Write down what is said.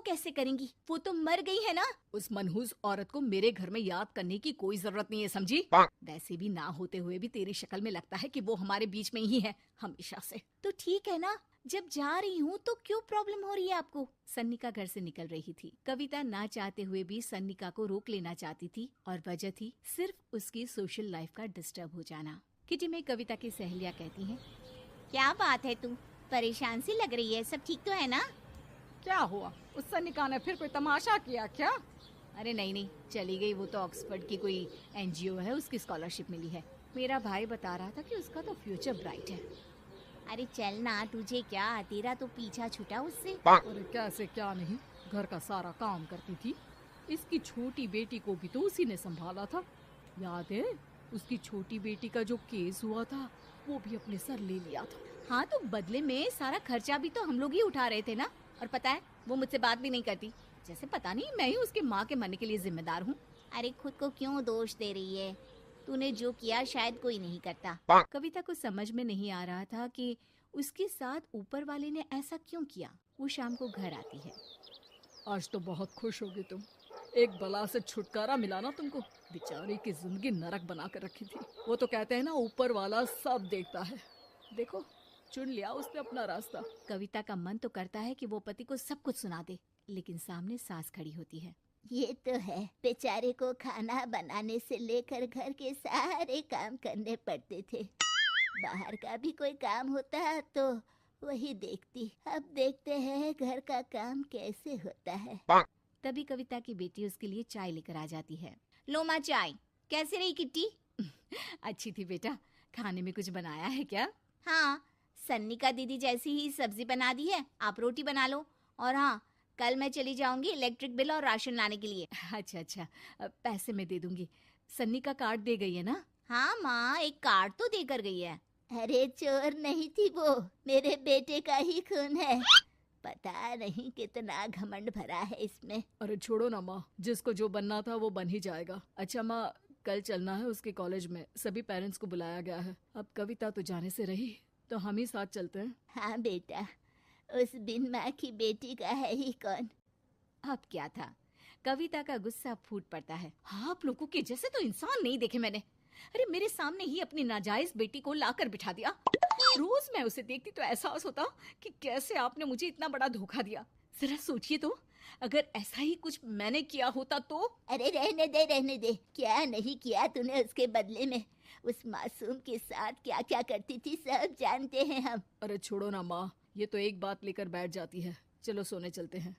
कैसे करेंगी? वो तो मर गई है ना। उस मनहूस औरत को मेरे घर में याद करने की कोई जरूरत नहीं है, समझी? वैसे भी ना होते हुए भी तेरी शक्ल में लगता है कि वो हमारे बीच में ही है हमेशा से। तो ठीक है ना, जब जा रही हूँ तो क्यों प्रॉब्लम हो रही है आपको? सन्निका घर से निकल रही थी। कविता ना चाहते हुए भी सन्निका को रोक लेना चाहती थी और वजह थी सिर्फ उसकी सोशल लाइफ का डिस्टर्ब हो जाना। किटी में कविता की सहेलियाँ कहती हैं, क्या बात है, तू परेशान सी लग रही है, सब ठीक तो है ना? क्या हुआ? उस सन्निका ने फिर कोई तमाशा किया क्या? अरे नहीं, चली गई। वो तो ऑक्सफोर्ड की कोई एनजीओ है, उसकी स्कॉलरशिप मिली है। मेरा भाई बता रहा था कि उसका तो फ्यूचर ब्राइट है। अरे चल ना, तुझे क्या, तेरा तो पीछा छूटा उससे। अरे कैसे क्या नहीं, घर का सारा काम करती थी। इसकी छोटी बेटी को भी तो उसी ने संभाला था। याद है उसकी छोटी बेटी का जो केस हुआ था, वो भी अपने सर ले लिया था। हाँ, तो बदले में सारा खर्चा भी तो हम लोग ही उठा रहे थे ना। और पता है, वो मुझसे बात भी नहीं करती, जैसे पता नहीं मैं ही उसके माँ के मरने के लिए जिम्मेदार हूँ। अरे खुद को क्यों दोष दे रही है? तूने जो किया शायद कोई नहीं करता। कविता को समझ में नहीं आ रहा था कि उसके साथ ऊपर वाले ने ऐसा क्यों किया। वो शाम को घर आती है। आज तो बहुत खुश होगी तुम, एक बला से छुटकारा मिला ना तुमको। बेचारी की जिंदगी नरक बना कर रखी थी। वो तो कहते हैं ना, ऊपर वाला सब देखता है। देखो, चुन लिया उसने अपना रास्ता। कविता का मन तो करता है कि वो पति को सब कुछ सुना दे, लेकिन सामने सास खड़ी होती है। ये तो है, बेचारे को खाना बनाने से लेकर घर के सारे काम करने पड़ते थे। बाहर का भी कोई काम होता तो वही देखती। अब देखते हैं घर का काम कैसे होता है। तभी कविता की बेटी उसके लिए चाय लेकर आ जाती है। लो माँ चाय। कैसी रही किट्टी? अच्छी थी बेटा। खाने में कुछ बनाया है क्या? हाँ, सन्निका दीदी जैसी ही सब्जी बना दी है, आप रोटी बना लो। और हाँ, कल मैं चली जाऊंगी इलेक्ट्रिक बिल और राशन लाने के लिए। अच्छा, पैसे मैं दे दूंगी। सन्निका कार्ड दे गई है ना? हाँ माँ, एक कार्ड तो देकर गई है। अरे चोर नहीं थी वो, मेरे बेटे का ही खून है। पता नहीं कितना घमंड भरा है इसमें। अरे छोड़ो ना माँ, जिसको जो बनना था वो बन ही जाएगा। अच्छा माँ, कल चलना है उसके कॉलेज में, सभी पेरेंट्स को बुलाया गया है। अब कविता तो जाने से रही, तो हम ही साथ चलते हैं। हाँ बेटा, उस बिन माँ की बेटी का है ही कौन। अब क्या था, कविता का गुस्सा फूट पड़ता है। हाँ, आप लोगों के जैसे तो इंसान नहीं देखे मैंने। अरे मेरे सामने ही अपनी नाजायज बेटी को लाकर बिठा दिया। रोज मैं उसे देखती तो एहसास होता कि कैसे आपने मुझे इतना बड़ा धोखा दिया। जरा सोचिए तो, अगर ऐसा ही कुछ मैंने किया होता तो। अरे रहने दे, क्या नहीं किया तूने उसके बदले में। उस मासूम के साथ क्या क्या करती थी सब जानते हैं हम। अरे छोड़ो ना माँ, ये तो एक बात लेकर बैठ जाती है। चलो सोने चलते हैं।